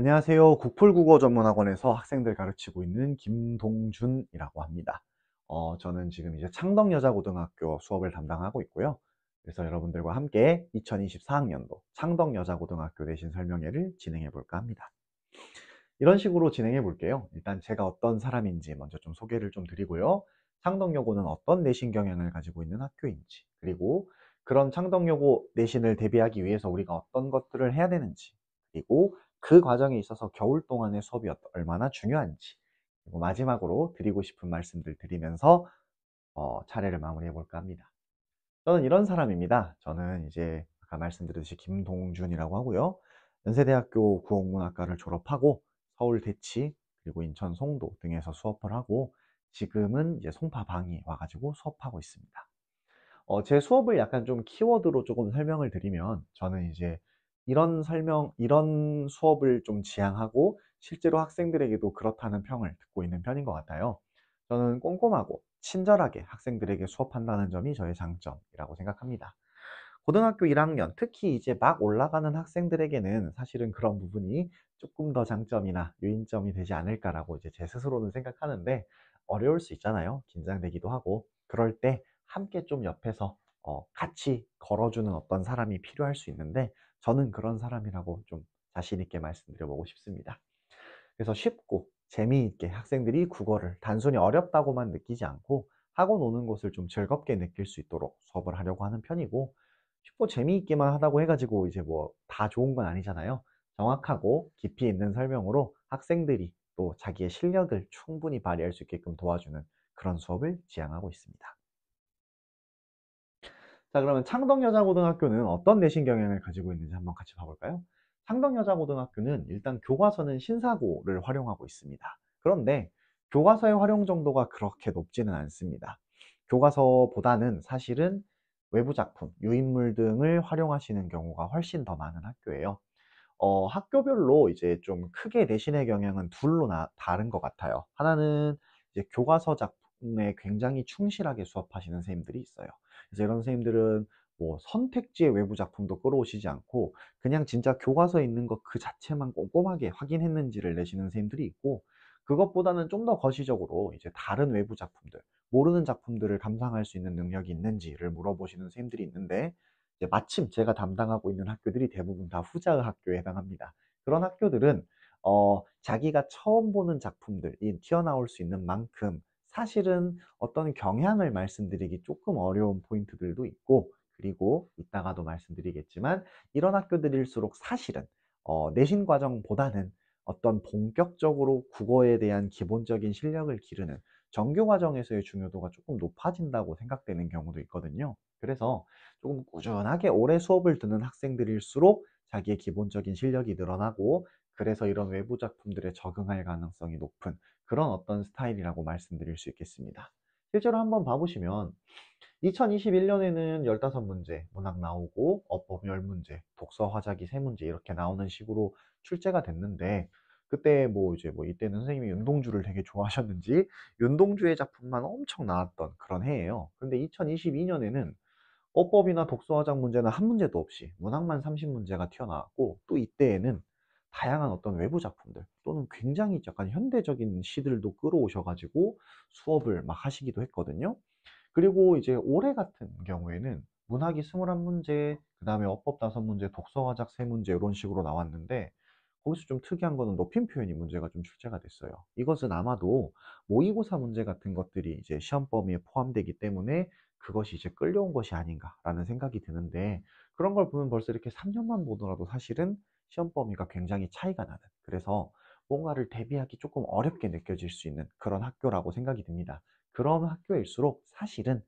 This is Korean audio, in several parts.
안녕하세요. 국풀국어전문학원에서 학생들 가르치고 있는 김동준이라고 합니다. 저는 지금 이제 창덕여자고등학교 수업을 담당하고 있고요. 그래서 여러분들과 함께 2024학년도 창덕여자고등학교 내신 설명회를 진행해 볼까 합니다. 이런 식으로 진행해 볼게요. 일단 제가 어떤 사람인지 먼저 좀 소개를 좀 드리고요. 창덕여고는 어떤 내신 경향을 가지고 있는 학교인지, 그리고 그런 창덕여고 내신을 대비하기 위해서 우리가 어떤 것들을 해야 되는지, 그리고 그 과정에 있어서 겨울 동안의 수업이 얼마나 중요한지, 그리고 마지막으로 드리고 싶은 말씀들 드리면서 차례를 마무리해 볼까 합니다. 저는 이런 사람입니다. 저는 이제 아까 말씀드렸듯이 김동준이라고 하고요. 연세대학교 국어국문학과를 졸업하고 서울 대치 그리고 인천 송도 등에서 수업을 하고 지금은 이제 송파방이 와가지고 수업하고 있습니다. 제 수업을 약간 좀 키워드로 조금 설명을 드리면 저는 이제 이런 수업을 좀 지향하고 실제로 학생들에게도 그렇다는 평을 듣고 있는 편인 것 같아요. 저는 꼼꼼하고 친절하게 학생들에게 수업한다는 점이 저의 장점이라고 생각합니다. 고등학교 1학년, 특히 이제 막 올라가는 학생들에게는 사실은 그런 부분이 조금 더 장점이나 유인점이 되지 않을까라고 이제 제 스스로는 생각하는데 어려울 수 있잖아요. 긴장되기도 하고. 그럴 때 함께 좀 옆에서 같이 걸어주는 어떤 사람이 필요할 수 있는데 저는 그런 사람이라고 좀 자신 있게 말씀드려보고 싶습니다. 그래서 쉽고 재미있게 학생들이 국어를 단순히 어렵다고만 느끼지 않고 하고 노는 것을 좀 즐겁게 느낄 수 있도록 수업을 하려고 하는 편이고, 쉽고 재미있기만 하다고 해가지고 이제 뭐 다 좋은 건 아니잖아요. 정확하고 깊이 있는 설명으로 학생들이 또 자기의 실력을 충분히 발휘할 수 있게끔 도와주는 그런 수업을 지향하고 있습니다. 자, 그러면 창덕여자고등학교는 어떤 내신 경향을 가지고 있는지 한번 같이 봐볼까요? 창덕여자고등학교는 일단 교과서는 신사고를 활용하고 있습니다. 그런데 교과서의 활용 정도가 그렇게 높지는 않습니다. 교과서보다는 사실은 외부 작품, 유인물 등을 활용하시는 경우가 훨씬 더 많은 학교예요. 학교별로 이제 좀 크게 내신의 경향은 둘로 다른 것 같아요. 하나는 이제 교과서 작품에 굉장히 충실하게 수업하시는 선생님들이 있어요. 그래서 이런 선생님들은 뭐 선택지의 외부 작품도 끌어오시지 않고 그냥 진짜 교과서에 있는 것 그 자체만 꼼꼼하게 확인했는지를 내시는 선생님들이 있고, 그것보다는 좀 더 거시적으로 이제 다른 외부 작품들, 모르는 작품들을 감상할 수 있는 능력이 있는지를 물어보시는 선생님들이 있는데, 이제 마침 제가 담당하고 있는 학교들이 대부분 다 후자의 학교에 해당합니다. 그런 학교들은 자기가 처음 보는 작품들이 튀어나올 수 있는 만큼 사실은 어떤 경향을 말씀드리기 조금 어려운 포인트들도 있고, 그리고 이따가도 말씀드리겠지만 이런 학교들일수록 사실은 내신 과정보다는 어떤 본격적으로 국어에 대한 기본적인 실력을 기르는 정규 과정에서의 중요도가 조금 높아진다고 생각되는 경우도 있거든요. 그래서 조금 꾸준하게 오래 수업을 듣는 학생들일수록 자기의 기본적인 실력이 늘어나고, 그래서 이런 외부 작품들에 적응할 가능성이 높은 그런 어떤 스타일이라고 말씀드릴 수 있겠습니다. 실제로 한번 봐보시면 2021년에는 15문제 문학 나오고 어법 10문제, 독서 화자기 3문제 이렇게 나오는 식으로 출제가 됐는데, 그때 뭐 이제 뭐 이때는 선생님이 윤동주를 되게 좋아하셨는지 윤동주의 작품만 엄청 나왔던 그런 해예요. 근데 2022년에는 어법이나 독서화작 문제는 한 문제도 없이 문학만 30문제가 튀어나왔고, 또 이때에는 다양한 어떤 외부 작품들 또는 굉장히 약간 현대적인 시들도 끌어오셔가지고 수업을 막 하시기도 했거든요. 그리고 이제 올해 같은 경우에는 문학이 21문제, 그 다음에 어법 5문제, 독서화작 3문제 이런 식으로 나왔는데, 거기서 좀 특이한 거는 높임 표현이 문제가 좀 출제가 됐어요. 이것은 아마도 모의고사 문제 같은 것들이 이제 시험 범위에 포함되기 때문에 그것이 이제 끌려온 것이 아닌가라는 생각이 드는데, 그런 걸 보면 벌써 이렇게 3년만 보더라도 사실은 시험 범위가 굉장히 차이가 나는, 그래서 뭔가를 대비하기 조금 어렵게 느껴질 수 있는 그런 학교라고 생각이 듭니다. 그런 학교일수록 사실은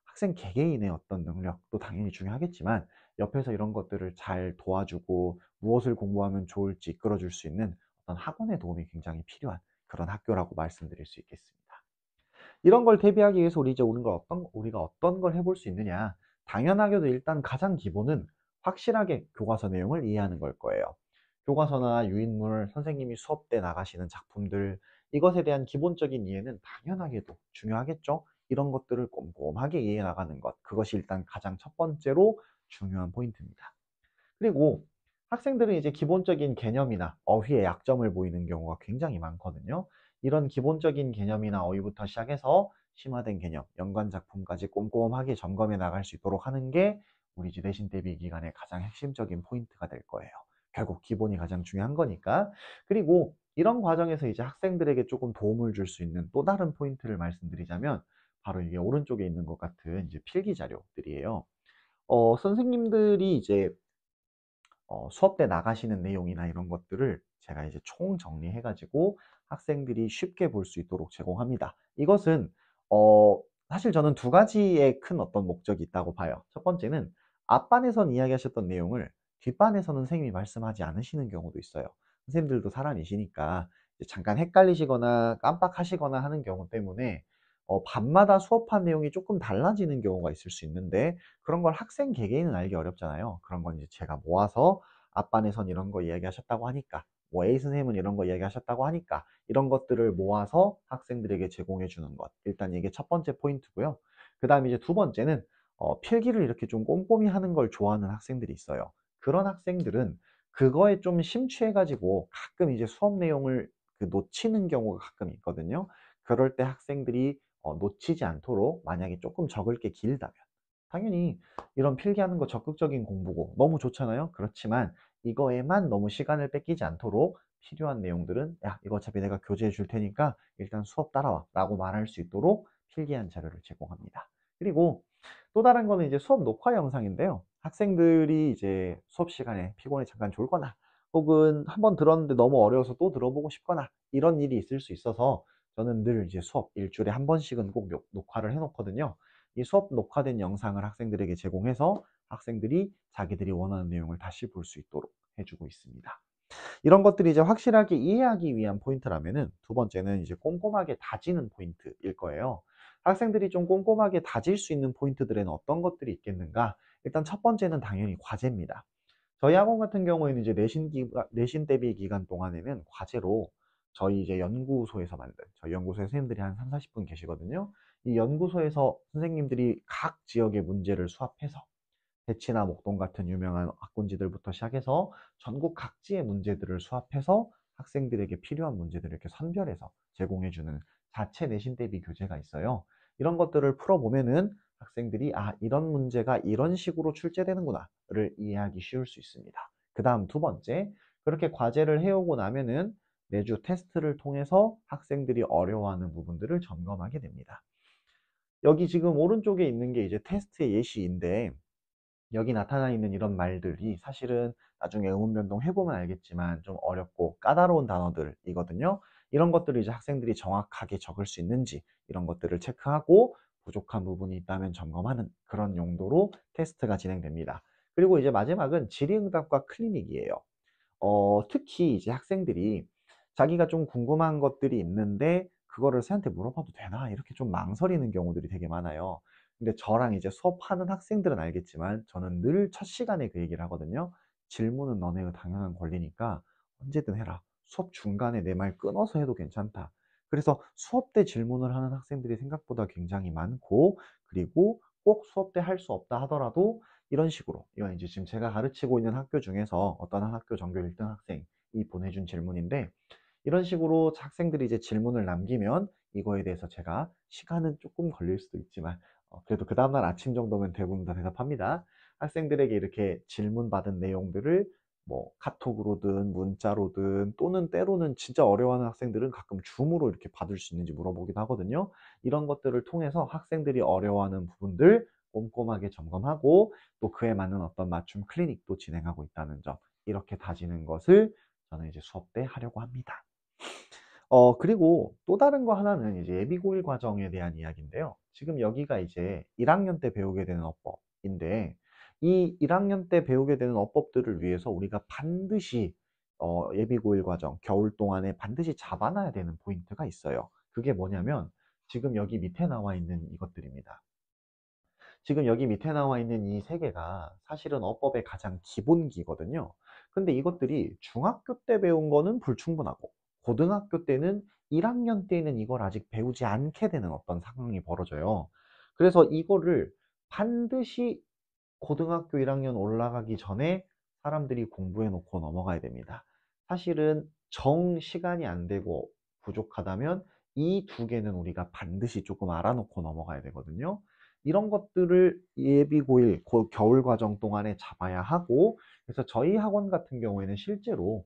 학생 개개인의 어떤 능력도 당연히 중요하겠지만 옆에서 이런 것들을 잘 도와주고 무엇을 공부하면 좋을지 이끌어 줄 수 있는 어떤 학원의 도움이 굉장히 필요한 그런 학교라고 말씀드릴 수 있겠습니다. 이런 걸 대비하기 위해서 우리가 어떤 걸 해볼 수 있느냐? 당연하게도 일단 가장 기본은 확실하게 교과서 내용을 이해하는 걸 거예요. 교과서나 유인물, 선생님이 수업 때 나가시는 작품들, 이것에 대한 기본적인 이해는 당연하게도 중요하겠죠? 이런 것들을 꼼꼼하게 이해해 나가는 것, 그것이 일단 가장 첫 번째로 중요한 포인트입니다. 그리고 학생들은 이제 기본적인 개념이나 어휘에 약점을 보이는 경우가 굉장히 많거든요. 이런 기본적인 개념이나 어휘부터 시작해서 심화된 개념, 연관 작품까지 꼼꼼하게 점검해 나갈 수 있도록 하는 게 우리 이제 내신 대비 기간의 가장 핵심적인 포인트가 될 거예요. 결국 기본이 가장 중요한 거니까. 그리고 이런 과정에서 이제 학생들에게 조금 도움을 줄 수 있는 또 다른 포인트를 말씀드리자면 바로 이게 오른쪽에 있는 것 같은 이제 필기 자료들이에요. 선생님들이 이제 수업 때 나가시는 내용이나 이런 것들을 제가 이제 총 정리해 가지고 학생들이 쉽게 볼 수 있도록 제공합니다. 이것은 어 사실 저는 두 가지의 큰 어떤 목적이 있다고 봐요. 첫 번째는 앞반에선 이야기하셨던 내용을 뒷반에서는 선생님이 말씀하지 않으시는 경우도 있어요. 선생님들도 사람이시니까 이제 잠깐 헷갈리시거나 깜빡하시거나 하는 경우 때문에 반마다 수업한 내용이 조금 달라지는 경우가 있을 수 있는데 그런 걸 학생 개개인은 알기 어렵잖아요. 그런 건 이제 제가 모아서 앞반에선 이런 거 이야기하셨다고 하니까 뭐 A 선생님은 이런 거 이야기하셨다고 하니까 이런 것들을 모아서 학생들에게 제공해 주는 것. 일단 이게 첫 번째 포인트고요. 그다음에 이제 두 번째는 필기를 이렇게 좀 꼼꼼히 하는 걸 좋아하는 학생들이 있어요. 그런 학생들은 그거에 좀 심취해 가지고 가끔 이제 수업 내용을 놓치는 경우가 가끔 있거든요. 그럴 때 학생들이 놓치지 않도록 만약에 조금 적을 게 길다면 당연히 이런 필기하는 거 적극적인 공부고 너무 좋잖아요. 그렇지만 이거에만 너무 시간을 뺏기지 않도록 필요한 내용들은 야, 이거 어차피 내가 교재해 줄 테니까 일단 수업 따라와 라고 말할 수 있도록 필기한 자료를 제공합니다. 그리고 또 다른 거는 이제 수업 녹화 영상인데요. 학생들이 이제 수업 시간에 피곤해 잠깐 졸거나 혹은 한번 들었는데 너무 어려워서 또 들어보고 싶거나 이런 일이 있을 수 있어서 저는 늘 이제 수업 일주일에 한 번씩은 꼭 녹화를 해 놓거든요. 이 수업 녹화된 영상을 학생들에게 제공해서 학생들이 자기들이 원하는 내용을 다시 볼 수 있도록 해주고 있습니다. 이런 것들이 이제 확실하게 이해하기 위한 포인트라면은 두 번째는 이제 꼼꼼하게 다지는 포인트일 거예요. 학생들이 좀 꼼꼼하게 다질 수 있는 포인트들에는 어떤 것들이 있겠는가? 일단 첫 번째는 당연히 과제입니다. 저희 학원 같은 경우에는 이제 내신 대비 기간 동안에는 과제로 저희 이제 연구소에서 만든 저희 연구소에 선생님들이 한 3, 40분 계시거든요. 이 연구소에서 선생님들이 각 지역의 문제를 수합해서 대치나 목동 같은 유명한 학군지들부터 시작해서 전국 각지의 문제들을 수합해서 학생들에게 필요한 문제들을 이렇게 선별해서 제공해주는 자체 내신 대비 교재가 있어요. 이런 것들을 풀어보면은 학생들이 아, 이런 문제가 이런 식으로 출제되는구나를 이해하기 쉬울 수 있습니다. 그 다음 두 번째, 그렇게 과제를 해오고 나면은 매주 테스트를 통해서 학생들이 어려워하는 부분들을 점검하게 됩니다. 여기 지금 오른쪽에 있는 게 이제 테스트의 예시인데 여기 나타나 있는 이런 말들이 사실은 나중에 의문 변동 해보면 알겠지만 좀 어렵고 까다로운 단어들이거든요. 이런 것들을 이제 학생들이 정확하게 적을 수 있는지 이런 것들을 체크하고 부족한 부분이 있다면 점검하는 그런 용도로 테스트가 진행됩니다. 그리고 이제 마지막은 질의응답과 클리닉이에요. 특히 이제 학생들이 자기가 좀 궁금한 것들이 있는데 그거를 쌤한테 물어봐도 되나? 이렇게 좀 망설이는 경우들이 되게 많아요. 근데 저랑 이제 수업하는 학생들은 알겠지만 저는 늘 첫 시간에 그 얘기를 하거든요. 질문은 너네의 당연한 권리니까 언제든 해라. 수업 중간에 내 말 끊어서 해도 괜찮다. 그래서 수업 때 질문을 하는 학생들이 생각보다 굉장히 많고 그리고 꼭 수업 때 할 수 없다 하더라도 이런 식으로 이건 이제 지금 제가 가르치고 있는 학교 중에서 어떤 한 학교 전교 1등 학생이 보내준 질문인데 이런 식으로 학생들이 이제 질문을 남기면 이거에 대해서 제가 시간은 조금 걸릴 수도 있지만 그래도 그 다음날 아침 정도면 대부분 다 대답합니다. 학생들에게 이렇게 질문 받은 내용들을 뭐 카톡으로든 문자로든 또는 때로는 진짜 어려워하는 학생들은 가끔 줌으로 이렇게 받을 수 있는지 물어보기도 하거든요. 이런 것들을 통해서 학생들이 어려워하는 부분들 꼼꼼하게 점검하고 또 그에 맞는 어떤 맞춤 클리닉도 진행하고 있다는 점 이렇게 다지는 것을 저는 이제 수업 때 하려고 합니다. 그리고 또 다른 거 하나는 이제 예비고일 과정에 대한 이야기인데요. 지금 여기가 이제 1학년 때 배우게 되는 어법인데 이 1학년 때 배우게 되는 어법들을 위해서 우리가 반드시 예비고일 과정 겨울 동안에 반드시 잡아놔야 되는 포인트가 있어요. 그게 뭐냐면 지금 여기 밑에 나와 있는 이것들입니다. 지금 여기 밑에 나와 있는 이 세 개가 사실은 어법의 가장 기본기거든요. 근데 이것들이 중학교 때 배운 거는 불충분하고 고등학교 때는 1학년 때는 이걸 아직 배우지 않게 되는 어떤 상황이 벌어져요. 그래서 이거를 반드시 고등학교 1학년 올라가기 전에 사람들이 공부해 놓고 넘어가야 됩니다. 사실은 정 시간이 안 되고 부족하다면 이 두 개는 우리가 반드시 조금 알아놓고 넘어가야 되거든요. 이런 것들을 예비 고일, 겨울 과정 동안에 잡아야 하고, 그래서 저희 학원 같은 경우에는 실제로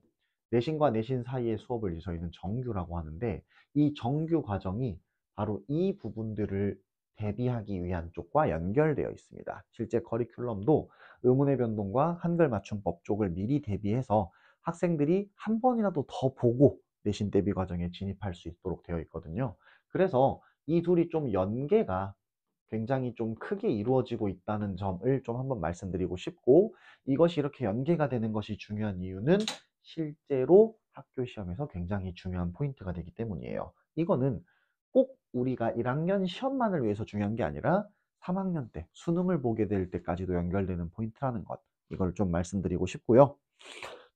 내신과 내신 사이의 수업을 이제 저희는 정규라고 하는데, 이 정규 과정이 바로 이 부분들을 대비하기 위한 쪽과 연결되어 있습니다. 실제 커리큘럼도 의문의 변동과 한글 맞춤법 쪽을 미리 대비해서 학생들이 한 번이라도 더 보고 내신 대비 과정에 진입할 수 있도록 되어 있거든요. 그래서 이 둘이 좀 연계가 굉장히 좀 크게 이루어지고 있다는 점을 좀 한번 말씀드리고 싶고, 이것이 이렇게 연계가 되는 것이 중요한 이유는 실제로 학교 시험에서 굉장히 중요한 포인트가 되기 때문이에요. 이거는 꼭 우리가 1학년 시험만을 위해서 중요한 게 아니라 3학년 때 수능을 보게 될 때까지도 연결되는 포인트라는 것, 이걸 좀 말씀드리고 싶고요.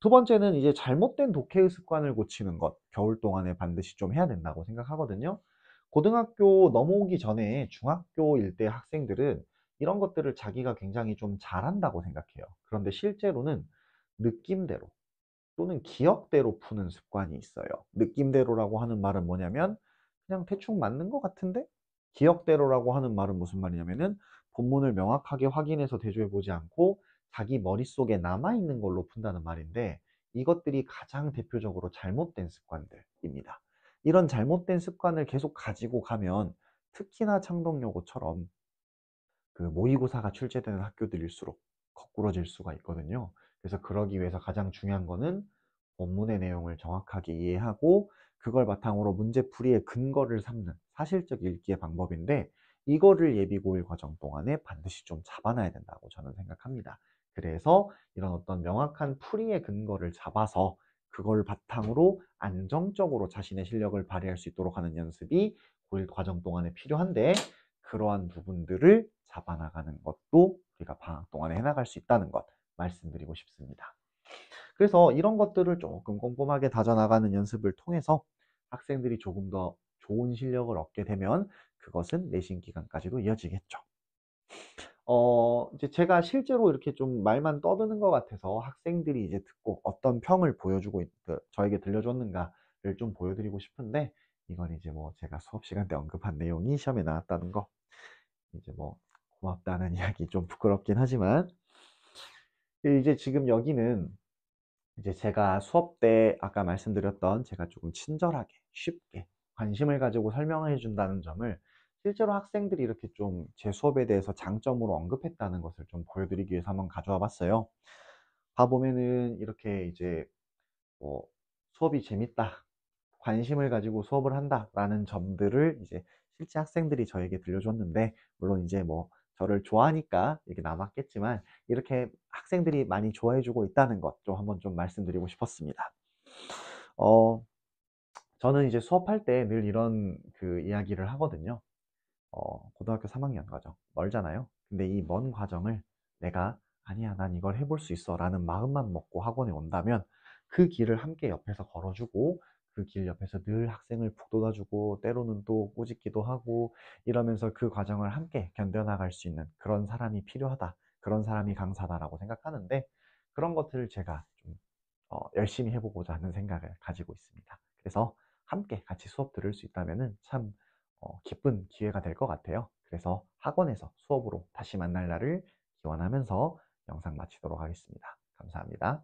두 번째는 이제 잘못된 독해의 습관을 고치는 것, 겨울 동안에 반드시 좀 해야 된다고 생각하거든요. 고등학교 넘어오기 전에 중학교일 때 학생들은 이런 것들을 자기가 굉장히 좀 잘한다고 생각해요. 그런데 실제로는 느낌대로 또는 기억대로 푸는 습관이 있어요. 느낌대로라고 하는 말은 뭐냐면 그냥 대충 맞는 것 같은데? 기억대로라고 하는 말은 무슨 말이냐면은 본문을 명확하게 확인해서 대조해 보지 않고 자기 머릿속에 남아있는 걸로 푼다는 말인데, 이것들이 가장 대표적으로 잘못된 습관들입니다. 이런 잘못된 습관을 계속 가지고 가면 특히나 창동여고처럼 그 모의고사가 출제되는 학교들일수록 거꾸러질 수가 있거든요. 그래서 그러기 위해서 가장 중요한 거는 본문의 내용을 정확하게 이해하고 그걸 바탕으로 문제풀이의 근거를 삼는 사실적 읽기의 방법인데, 이거를 예비고일 과정 동안에 반드시 좀 잡아놔야 된다고 저는 생각합니다. 그래서 이런 어떤 명확한 풀이의 근거를 잡아서 그걸 바탕으로 안정적으로 자신의 실력을 발휘할 수 있도록 하는 연습이 고일 과정 동안에 필요한데, 그러한 부분들을 잡아나가는 것도 우리가 방학 동안에 해나갈 수 있다는 것 말씀드리고 싶습니다. 그래서 이런 것들을 조금 꼼꼼하게 다져나가는 연습을 통해서 학생들이 조금 더 좋은 실력을 얻게 되면 그것은 내신 기간까지도 이어지겠죠. 이제 제가 실제로 이렇게 좀 말만 떠드는 것 같아서 학생들이 이제 듣고 어떤 평을 저에게 들려줬는가를 좀 보여드리고 싶은데, 이건 이제 뭐 제가 수업 시간 때 언급한 내용이 시험에 나왔다는 거, 이제 뭐 고맙다는 이야기 좀 부끄럽긴 하지만, 이제 지금 여기는 이제 제가 수업 때 아까 말씀드렸던 제가 조금 친절하게 쉽게 관심을 가지고 설명해 준다는 점을 실제로 학생들이 이렇게 좀 제 수업에 대해서 장점으로 언급했다는 것을 좀 보여드리기 위해서 한번 가져와 봤어요. 봐보면은 이렇게 이제 뭐 수업이 재밌다, 관심을 가지고 수업을 한다라는 점들을 이제 실제 학생들이 저에게 들려줬는데, 물론 이제 뭐 저를 좋아하니까 이렇게 남았겠지만 이렇게 학생들이 많이 좋아해주고 있다는 것 좀 한번 좀 말씀드리고 싶었습니다. 어, 저는 이제 수업할 때 늘 이런 그 이야기를 하거든요. 고등학교 3학년 과정 멀잖아요. 근데 이 먼 과정을 내가 아니야, 난 이걸 해볼 수 있어 라는 마음만 먹고 학원에 온다면 그 길을 함께 옆에서 걸어주고 그 길 옆에서 늘 학생을 북돋아주고 때로는 또 꼬집기도 하고 이러면서 그 과정을 함께 견뎌나갈 수 있는 그런 사람이 필요하다, 그런 사람이 강사다라고 생각하는데, 그런 것들을 제가 좀 열심히 해보고자 하는 생각을 가지고 있습니다. 그래서 함께 같이 수업 들을 수 있다면 참 기쁜 기회가 될 것 같아요. 그래서 학원에서 수업으로 다시 만날 날을 기원하면서 영상 마치도록 하겠습니다. 감사합니다.